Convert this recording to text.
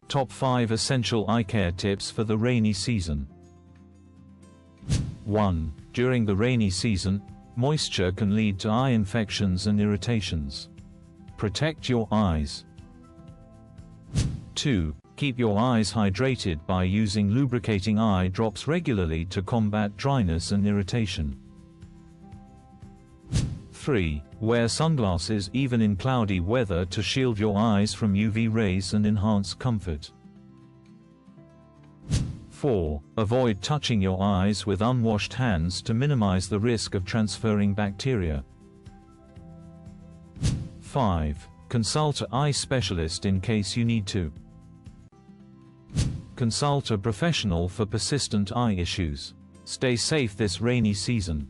Top 5 essential eye care tips for the rainy season. 1. During the rainy season, moisture can lead to eye infections and irritations. Protect your eyes. 2. Keep your eyes hydrated by using lubricating eye drops regularly to combat dryness and irritation. 3. Wear sunglasses even in cloudy weather to shield your eyes from UV rays and enhance comfort. 4. Avoid touching your eyes with unwashed hands to minimize the risk of transferring bacteria. 5. Consult an eye specialist in case you need to. Consult a professional for persistent eye issues. Stay safe this rainy season.